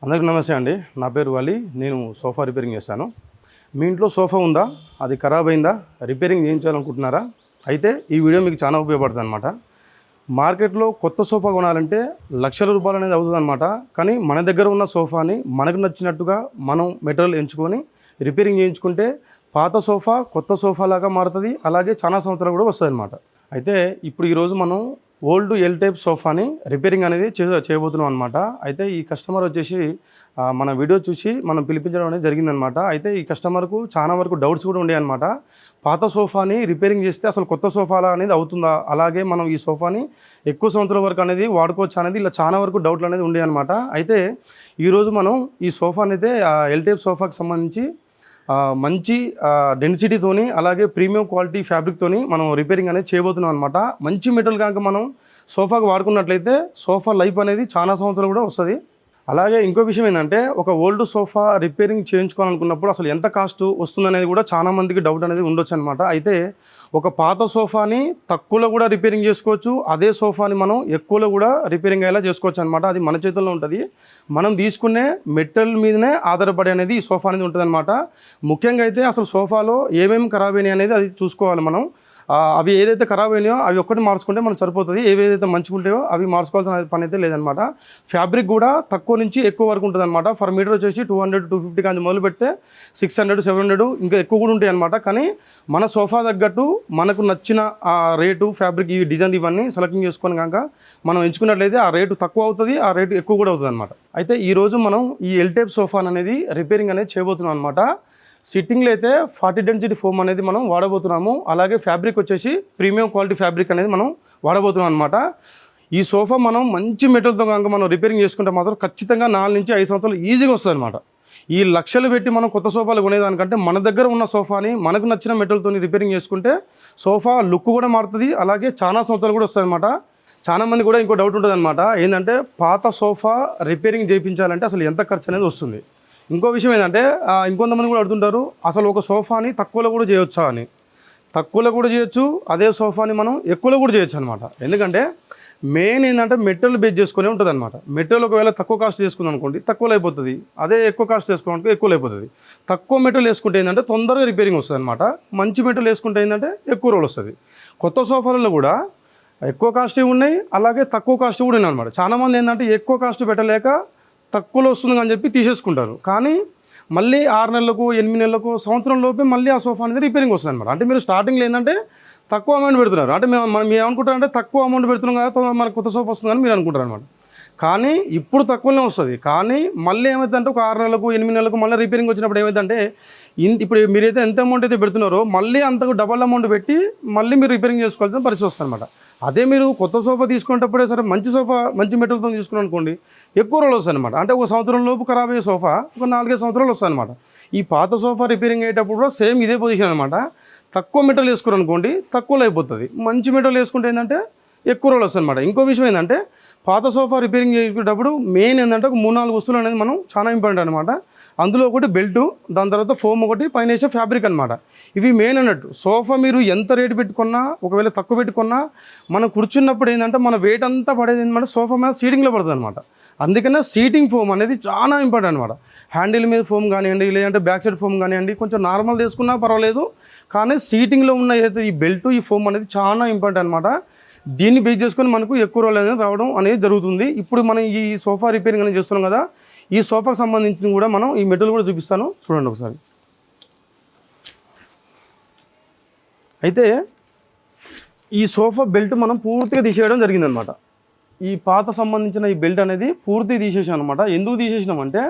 అందరికీ నమస్తే అండి. నా పేరు వలి. నేను సోఫా రిపేరింగ్ చేస్తాను. మీ ఇంట్లో సోఫా ఉందా? అది ఖరాబ్ అయిందా? రిపేరింగ్ చేయించాలనుకుంటున్నారా? అయితే ఈ వీడియో మీకు చాలా ఉపయోగపడుతుంది అనమాట. మార్కెట్లో కొత్త సోఫా కొనాలంటే లక్షల రూపాయలు అనేది అవుతుందన్నమాట. కానీ మన దగ్గర ఉన్న సోఫాని మనకు నచ్చినట్టుగా మనం మెటీరియల్ ఎంచుకొని రిపేరింగ్ చేయించుకుంటే పాత సోఫా కొత్త సోఫా లాగా మారుతుంది. అలాగే చాలా సంవత్సరాలు కూడా వస్తుంది అనమాట. అయితే ఇప్పుడు ఈరోజు మనం ఓల్డ్ ఎల్ టైప్ సోఫాని రిపేరింగ్ అనేది చేయబోతున్నాం అనమాట. అయితే ఈ కస్టమర్ వచ్చేసి మన వీడియో చూసి మనం పిలిపించడం అనేది జరిగిందనమాట. అయితే ఈ కస్టమర్కు చాలా వరకు డౌట్స్ కూడా ఉండే అనమాట. పాత సోఫాని రిపేరింగ్ చేస్తే అసలు కొత్త సోఫాలా అనేది అవుతుందా, అలాగే మనం ఈ సోఫాని ఎక్కువ సంవత్సరాల వరకు అనేది వాడుకోవచ్చు అనేది ఇలా చాలా వరకు డౌట్లు అనేది ఉండే అనమాట. అయితే ఈరోజు మనం ఈ సోఫాని అయితే ఎల్ టైప్ సోఫాకి సంబంధించి మంచి డెన్సిటీతోని అలాగే ప్రీమియం క్వాలిటీ ఫ్యాబ్రిక్తోని మనం రిపేరింగ్ అనేది చేయబోతున్నాం అనమాట. మంచి మెటీరియల్ కనుక మనం సోఫాకి వాడుకున్నట్లయితే సోఫా లైఫ్ అనేది చాలా సంవత్సరాలు కూడా వస్తుంది. అలాగే ఇంకో విషయం ఏంటంటే ఒక ఓల్డ్ సోఫా రిపేరింగ్ చేయించుకోవాలనుకున్నప్పుడు అసలు ఎంత కాస్ట్ వస్తుందనేది కూడా చాలా మందికి డౌట్ అనేది ఉండొచ్చు అనమాట. అయితే ఒక పాత సోఫాని తక్కువలో కూడా రిపేరింగ్ చేసుకోవచ్చు, అదే సోఫాని మనం ఎక్కువలో కూడా రిపేరింగ్ అయ్యేలా చేసుకోవచ్చు అనమాట. అది మన చేతుల్లో ఉంటుంది. మనం తీసుకునే మెటల్ మీదనే ఆధారపడి అనేది ఈ సోఫా అనేది ఉంటుంది అనమాట. ముఖ్యంగా అయితే అసలు సోఫాలో ఏమేమి ఖరాబ్ అయినాయి అనేది అది చూసుకోవాలి మనం. అవి ఏదైతే ఖరాబ్ అయినాయో అవి ఒక్కటి మార్చుకుంటే మనకు సరిపోతుంది. ఏవైతే మంచిగా ఉంటాయో అవి మార్చుకోవాల్సిన పని అయితే లేదనమాట. ఫ్యాబ్రిక్ కూడా తక్కువ నుంచి ఎక్కువ వరకు ఉంటుంది అనమాట. ఫర్ మీటర్ వచ్చేసి 200 250 కానీ మొదలు పెడితే 600 700 ఇంకా ఎక్కువ కూడా ఉంటాయి అనమాట. కానీ మన సోఫా తగ్గట్టు మనకు నచ్చిన ఆ రేటు ఫ్యాబ్రిక్ ఈ డిజైన్ ఇవన్నీ సెలెక్టింగ్ చేసుకొని కనుక మనం ఎంచుకున్నట్లయితే ఆ రేటు తక్కువ అవుతుంది, ఆ రేటు ఎక్కువ కూడా అవుతుంది అనమాట. అయితే ఈరోజు మనం ఈ ఎల్ టైప్ సోఫా అనేది రిపేరింగ్ అనేది చేయబోతున్నాం అనమాట. సిట్టింగ్లో అయితే 40 డెన్సిటీ ఫోమ్ అనేది మనం వాడబోతున్నాము. అలాగే ఫ్యాబ్రిక్ వచ్చేసి ప్రీమియం క్వాలిటీ ఫ్యాబ్రిక్ అనేది మనం వాడబోతున్నాం అనమాట. ఈ సోఫా మనం మంచి మెటీరియల్తో కనుక మనం రిపేరింగ్ చేసుకుంటే మాత్రం ఖచ్చితంగా 4 నుంచి 5 సంవత్సరాలు ఈజీగా వస్తుంది అనమాట. ఈ లక్షలు పెట్టి మనం కొత్త సోఫాలు కొనేదానికంటే మన దగ్గర ఉన్న సోఫాని మనకు నచ్చిన మెటీరియల్తో రిపేరింగ్ చేసుకుంటే సోఫా లుక్ కూడా మారుతుంది, అలాగే చాలా సంవత్సరాలు కూడా వస్తుంది అనమాట. చాలా మంది కూడా ఇంకో డౌట్ ఉంటుంది అనమాట. ఏంటంటే పాత సోఫా రిపేరింగ్ చేయించాలంటే అసలు ఎంత ఖర్చు అనేది వస్తుంది. ఇంకో విషయం ఏంటంటే ఇంకొంతమంది కూడా అడుగుతుంటారు అసలు ఒక సోఫాని తక్కువలో కూడా చేయొచ్చా అని. తక్కువలో కూడా చేయొచ్చు, అదే సోఫాని మనం ఎక్కువలో కూడా చేయొచ్చు అనమాట. ఎందుకంటే మెయిన్ ఏంటంటే మెటీరియల్ బేస్ చేసుకునే ఉంటుంది అనమాట. మెటీరియల్ ఒకవేళ తక్కువ కాస్ట్ చేసుకుందాం అనుకోండి తక్కువలో అయిపోతుంది, అదే ఎక్కువ కాస్ట్ చేసుకోవడానికి ఎక్కువలో అయిపోతుంది. తక్కువ మెటీరియల్ వేసుకుంటే ఏంటంటే తొందరగా రిపేరింగ్ వస్తుంది అనమాట. మంచి మెటీరియల్ వేసుకుంటే ఏంటంటే ఎక్కువ రోజులు వస్తుంది. కొత్త సోఫాలలో కూడా ఎక్కువ కాస్ట్ ఉన్నాయి, అలాగే తక్కువ కాస్ట్ కూడా ఉన్నాయి అనమాట. చాలామంది ఏంటంటే ఎక్కువ కాస్ట్ పెట్టలేక తక్కువలో వస్తుంది అని చెప్పి తీసేసుకుంటారు. కానీ మళ్ళీ 6 నెలలకు 8 నెలలకు సంవత్సరం లోపే మళ్ళీ ఆ సోఫా అనేది రిపేరింగ్ వస్తుంది అనమాట. అంటే మీరు స్టార్టింగ్లో ఏంటంటే తక్కువ అమౌంట్ పెడుతున్నారు. అంటే మేము ఏమనుకుంటారంటే తక్కువ అమౌంట్ పెడుతున్నాం కదా మనకు కొత్త సోఫా వస్తుందని మీరు అనుకుంటారు అనమాట. కానీ ఇప్పుడు తక్కువనే వస్తుంది. కానీ మళ్ళీ ఏమైందంటే ఒక 6 నెలలకు 8 నెలలకు మళ్ళీ రిపేరింగ్ వచ్చినప్పుడు ఏమైందంటే ఇప్పుడు మీరైతే ఎంత అమౌంట్ అయితే పెడుతున్నారో మళ్ళీ అంతకు డబల్ అమౌంట్ పెట్టి మళ్ళీ మీరు రిపేరింగ్ చేసుకోవాల్సిన పరిస్థితి వస్తుంది అనమాట. అదే మీరు కొత్త సోఫా తీసుకునేటప్పుడే సరే మంచి సోఫా మంచి మెటీరియల్తో తీసుకుని అనుకోండి ఎక్కువ రోజులు వస్తాయి అనమాట. అంటే ఒక సంవత్సరం లోపు ఖరాబ్ అయ్యే సోఫా ఒక 4-5 సంవత్సరాలు వస్తాయి అనమాట. ఈ పాత సోఫా రిపేరింగ్ అయ్యేటప్పుడు కూడా సేమ్ ఇదే పొజిషన్ అనమాట. తక్కువ మెటీరియల్ వేసుకుని అనుకోండి తక్కువలో అయిపోతుంది. మంచి మెటీరియల్ వేసుకుంటే ఏంటంటే ఎక్కువ రోజులు వస్తాయి అనమాట. ఇంకో విషయం ఏంటంటే పాత సోఫా రిపేరింగ్ చేసుకునేటప్పుడు మెయిన్ ఏంటంటే ఒక 3-4 వస్తువులు అనేది మనం చాలా ఇంపార్టెంట్ అనమాట. అందులో ఒకటి బెల్టు, దాని తర్వాత ఫోమ్ ఒకటి, పైన వేసే ఫ్యాబ్రిక్ అనమాట. ఇవి మెయిన్ అన్నట్టు. సోఫా మీరు ఎంత రేటు పెట్టుకున్నా ఒకవేళ తక్కువ పెట్టుకున్నా మనం కూర్చున్నప్పుడు ఏంటంటే మన వెయిట్ అంతా పడేది ఏంటంటే సోఫా మీద సీటింగ్లో పడుతుంది అనమాట. అందుకనే సీటింగ్ ఫోమ్ అనేది చాలా ఇంపార్టెంట్ అనమాట. హ్యాండిల్ మీద ఫోమ్ కానివ్వండి, లేదంటే బ్యాక్ సైడ్ ఫోమ్ కానివ్వండి, కొంచెం నార్మల్ తీసుకున్నా పర్వాలేదు. కానీ సీటింగ్లో ఉన్న ఏదైతే ఈ బెల్ట్ ఈ ఫోమ్ అనేది చాలా ఇంపార్టెంట్ అనమాట. దీన్ని బేస్ చేసుకొని మనకు ఎక్కువ రోజులు అనేది రావడం అనేది జరుగుతుంది. ఇప్పుడు మనం ఈ సోఫా రిపేరింగ్ అనేది చేస్తున్నాం కదా, ఈ సోఫాకి సంబంధించిన కూడా మనం ఈ మెటీరియల్ కూడా చూపిస్తాను చూడండి ఒకసారి. అయితే ఈ సోఫా బెల్ట్ మనం పూర్తిగా తీసేయడం జరిగిందనమాట. ఈ పాత సంబంధించిన ఈ బెల్ట్ అనేది పూర్తిగా తీసేసాం అనమాట. ఎందుకు తీసేసినామంటే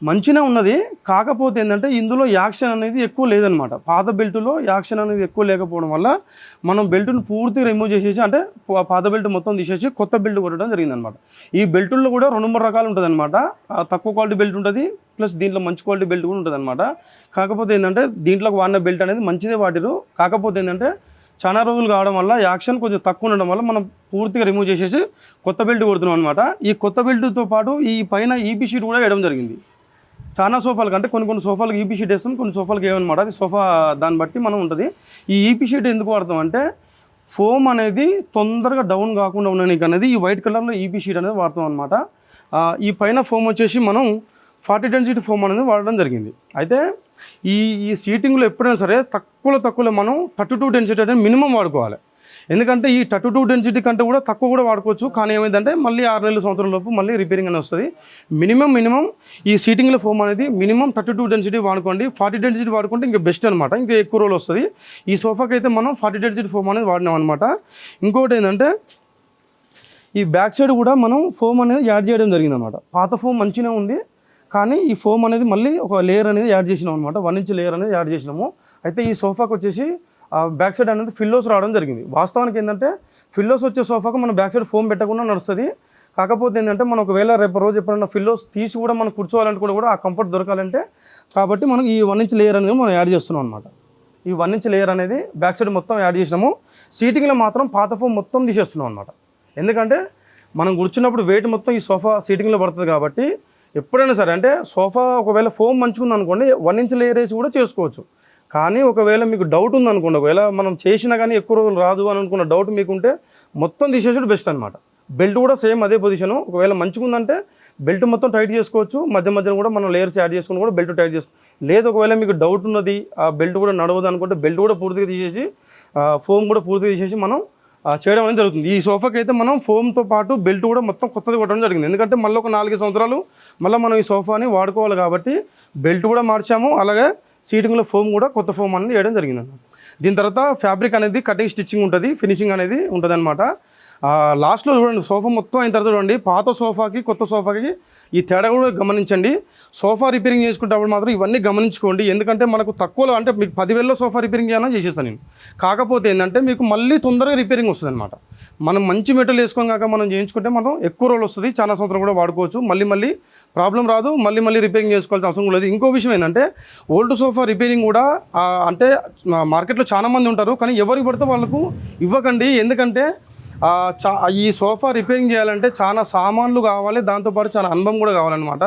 మంచిగా ఉన్నది, కాకపోతే ఏంటంటే ఇందులో యాక్షన్ అనేది ఎక్కువ లేదనమాట. పాత బెల్ట్లో యాక్షన్ అనేది ఎక్కువ లేకపోవడం వల్ల మనం బెల్ట్ను పూర్తిగా రిమూవ్ చేసేసి అంటే పాత బెల్ట్ మొత్తం తీసేసి కొత్త బెల్ట్ కొట్టడం జరిగిందనమాట. ఈ బెల్ట్లో కూడా 2-3 రకాలు ఉంటుంది అనమాట. తక్కువ క్వాలిటీ బెల్ట్ ఉంటుంది, ప్లస్ దీంట్లో మంచి క్వాలిటీ బెల్ట్ కూడా ఉంటుంది అనమాట. కాకపోతే ఏంటంటే దీంట్లోకి వాడిన బెల్ట్ అనేది మంచిదే వాటిరు. కాకపోతే ఏంటంటే చాలా రోజులు కావడం వల్ల యాక్షన్ కొంచెం తక్కువ ఉండడం వల్ల మనం పూర్తిగా రిమూవ్ చేసేసి కొత్త బెల్ట్ కొడుతున్నాం అనమాట. ఈ కొత్త బెల్ట్తో పాటు ఈ పైన ఈపీ షీట్ కూడా వేయడం జరిగింది. చాలా సోఫాలకు అంటే కొన్ని సోఫాలకు ఈపీ షీట్ వేస్తాం, కొన్ని సోఫాలకు ఏమన్నమాట. అది సోఫా దాన్ని బట్టి మనం ఉంటుంది. ఈ ఈపీ షీట్ ఎందుకు వాడతాం అంటే ఫోమ్ అనేది తొందరగా డౌన్ కాకుండా ఉండడానికి అనేది ఈ వైట్ కలర్లో ఈపీ షీట్ అనేది వాడతాం అనమాట. ఈ పైన ఫోమ్ వచ్చేసి మనం 40 డెన్సిటీ ఫోమ్ అనేది వాడడం జరిగింది. అయితే ఈ ఈ సీటింగ్లో ఎప్పుడైనా సరే తక్కువలో మనం 32 డెన్సిటీ అనేది మినిమం వాడుకోవాలి. ఎందుకంటే ఈ 32 డెన్సిటీ కంటే కూడా తక్కువ కూడా వాడుకోవచ్చు. కానీ ఏమైందంటే మళ్ళీ 6 నెలల సంవత్సరం లోపు మళ్ళీ రిపేరింగ్ అనేది వస్తుంది. మినిమం ఈ సీటింగ్లో ఫోమ్ అనేది మినిమం 32 డెన్సిటీ వాడుకోండి. 40 డెన్సిటీ వాడుకుంటే ఇంకా బెస్ట్ అనమాట, ఇంకా ఎక్కువ రోజులు వస్తుంది. ఈ సోఫాకి అయితే మనం 40 డెన్సిటీ ఫోమ్ అనేది వాడినాం అనమాట. ఇంకోటి ఏంటంటే ఈ బ్యాక్ సైడ్ కూడా మనం ఫోమ్ అనేది యాడ్ చేయడం జరిగింది అనమాట. పాత ఫోమ్ మంచిగా ఉంది, కానీ ఈ ఫోమ్ అనేది మళ్ళీ ఒక లేయర్ అనేది యాడ్ చేసినాం అనమాట. 1 ఇంచ్ లేయర్ అనేది యాడ్ చేసినాము. అయితే ఈ సోఫాకి వచ్చేసి బ్యాక్ సైడ్ అనేది ఫిల్లోస్ రావడం జరిగింది. వాస్తవానికి ఏంటంటే ఫిల్లోస్ వచ్చే సోఫాకు మనం బ్యాక్ సైడ్ ఫోమ్ పెట్టకుండా నడుస్తుంది. కాకపోతే ఏంటంటే మనం ఒకవేళ రేపు రోజు ఎప్పుడైనా ఫిల్లోస్ తీసి కూడా మనం కూర్చోవాలంటే కూడా ఆ కంఫర్ట్ దొరకాలంటే కాబట్టి మనం ఈ 1 ఇంచ్ లేయర్ అనేది మనం యాడ్ చేస్తున్నాం అనమాట. ఈ 1 ఇంచ్ లేయర్ అనేది బ్యాక్ సైడ్ మొత్తం యాడ్ చేసినాము. సీటింగ్లో మాత్రం పాత ఫోమ్ మొత్తం తీసేస్తున్నాం అనమాట. ఎందుకంటే మనం కూర్చున్నప్పుడు వెయిట్ మొత్తం ఈ సోఫా సీటింగ్లో పడుతుంది కాబట్టి ఎప్పుడైనా సరే అంటే సోఫా ఒకవేళ ఫోమ్ మంచుకుంది అనుకోండి 1 ఇంచ్ లేయర్ వేసి కూడా చేసుకోవచ్చు. కానీ ఒకవేళ మీకు డౌట్ ఉందనుకోండి, ఒకవేళ మనం చేసినా కానీ ఎక్కువ రోజులు రాదు అని అనుకున్న డౌట్ మీకుంటే మొత్తం తీసేసాడు బెస్ట్ అనమాట. బెల్ట్ కూడా సేమ్ అదే పొజిషను. ఒకవేళ మంచిగా ఉందంటే బెల్ట్ మొత్తం టైట్ చేసుకోవచ్చు. మధ్యన కూడా మనం లేయర్స్ యాడ్ చేసుకుని కూడా బెల్ట్ టైట్ చేసుకోవచ్చు. లేదు ఒకవేళ మీకు డౌట్ ఉన్నది ఆ బెల్ట్ కూడా నడవదు అనుకుంటే బెల్ట్ కూడా పూర్తిగా తీసేసి ఫోమ్ కూడా పూర్తిగా తీసేసి మనం చేయడం అనేది జరుగుతుంది. ఈ సోఫాకి అయితే మనం ఫోమ్తో పాటు బెల్ట్ కూడా మొత్తం కొత్తది కొట్టడం జరిగింది. ఎందుకంటే మళ్ళీ ఒక 4 సంవత్సరాలు మళ్ళీ మనం ఈ సోఫాని వాడుకోవాలి కాబట్టి బెల్ట్ కూడా మార్చాము. అలాగే సీటింగ్లో ఫోమ్ కూడా కొత్త ఫోమ్ అనేది వేయడం జరిగింది అన్నమాట. దీని తర్వాత ఫ్యాబ్రిక్ అనేది కటింగ్ స్టిచ్చింగ్ ఉంటుంది, ఫినిషింగ్ అనేది ఉంటుంది అనమాట. లాస్ట్లో చూడండి సోఫా మొత్తం అయిన తర్వాత చూడండి పాత సోఫాకి కొత్త సోఫాకి ఈ తేడా కూడా గమనించండి. సోఫా రిపేరింగ్ చేసుకునేటప్పుడు మాత్రం ఇవన్నీ గమనించుకోండి. ఎందుకంటే మనకు తక్కువలో అంటే మీకు 10,000లో సోఫా రిపేరింగ్ చేయాలని చేసేస్తాను నేను. కాకపోతే ఏంటంటే మీకు మళ్ళీ తొందరగా రిపేరింగ్ వస్తుంది అనమాట. మనం మంచి మెటీరియల్ వేసుకోగాక మనం చేయించుకుంటే మనం ఎక్కువ రోజులు వస్తుంది, చాలా సంవత్సరం కూడా వాడుకోవచ్చు. మళ్ళీ ప్రాబ్లం రాదు, మళ్ళీ రిపేరింగ్ చేసుకోవాల్సిన అవసరం లేదు. ఇంకో విషయం ఏంటంటే ఓల్డ్ సోఫా రిపేరింగ్ కూడా అంటే మార్కెట్లో చాలా మంది ఉంటారు, కానీ ఎవరికి పడితే వాళ్ళకు ఇవ్వకండి. ఎందుకంటే ఈ సోఫా రిపేరింగ్ చేయాలంటే చాలా సామాన్లు కావాలి, దాంతోపాటు చాలా అనుభవం కూడా కావాలన్నమాట.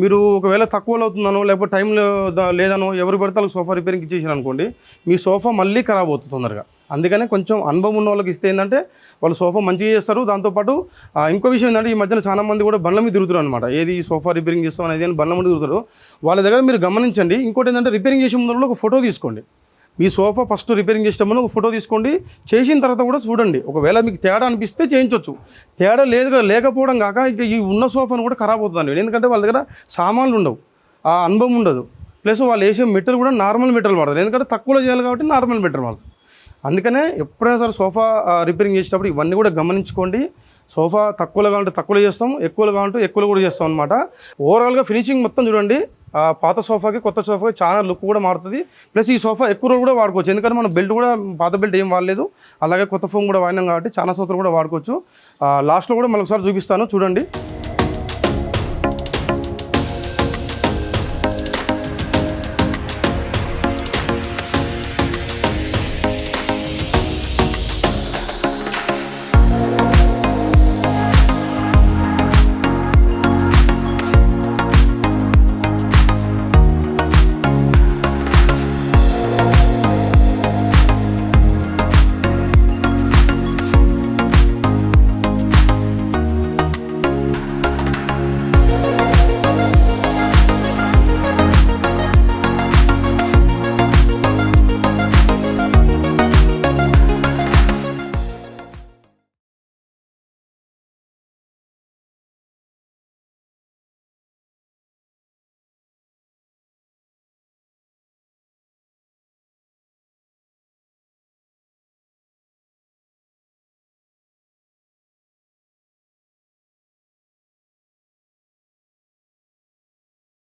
మీరు ఒకవేళ తక్కువలో అవుతుందనో లేకపోతే టైం లేదనో ఎవరు పడితే వాళ్ళకి సోఫా రిపేరింగ్ ఇచ్చేసారు అనుకోండి, మీ సోఫా మళ్ళీ ఖరాబ్ అవుతుంది తొందరగా. అందుకనే కొంచెం అనుభవం ఉన్న వాళ్ళకి ఇస్తే ఏంటంటే వాళ్ళు సోఫా మంచిగా చేస్తారు. దాంతోపాటు ఇంకో విషయం ఏంటంటే ఈ మధ్యన చాలా మంది కూడా బండ్ల మీద తిరుగుతారు అనమాట. ఏది సోఫా రిపేరింగ్ చేస్తాం అనేది అని బండ్ల మీద తిరుగుతారు. వాళ్ళ దగ్గర మీరు గమనించండి. ఇంకోటి ఏంటంటే రిపేరింగ్ చేసే ముందు ఒక ఫోటో తీసుకోండి. మీ సోఫా ఫస్ట్ రిపేరింగ్ చేసేటప్పుడు ఒక ఫోటో తీసుకోండి. చేసిన తర్వాత కూడా చూడండి. ఒకవేళ మీకు తేడా అనిపిస్తే చేయించవచ్చు. తేడా లేకపోవడం కాక ఇక ఈ ఉన్న సోఫాను కూడా ఖరాబ్ అవుతుందండి. ఎందుకంటే వాళ్ళ దగ్గర సామాన్లు ఉండవు, ఆ అనుభవం ఉండదు. ప్లస్ వాళ్ళు వేసే మెటీరియల్ కూడా నార్మల్ మెటీరియల్ వాడతారు. ఎందుకంటే తక్కువలో చేయాలి కాబట్టి నార్మల్ మెటీరియల్ వాడతారు. అందుకనే ఎప్పుడైనా సరే సోఫా రిపేరింగ్ చేసేటప్పుడు ఇవన్నీ కూడా గమనించుకోండి. సోఫా తక్కువలో కావాలంటే తక్కువలో చేస్తాం, ఎక్కువలో కావాలంటే ఎక్కువలో కూడా చేస్తాం అనమాట. ఓవరాల్గా ఫినిషింగ్ మొత్తం చూడండి. పాత సోఫాకి కొత్త సోఫాకి చాలా లుక్ కూడా మారుతుంది. ప్లస్ ఈ సోఫా ఎక్కువ రోజులు కూడా వాడుకోవచ్చు. ఎందుకంటే మనం బెల్ట్ కూడా పాత బెల్ట్ ఏం వాడలేదు, అలాగే కొత్త ఫోమ్ కూడా వాడినాం కాబట్టి చాలా సంవత్సరాలు కూడా వాడుకోవచ్చు. లాస్ట్లో కూడా మరొకసారి చూపిస్తాను చూడండి.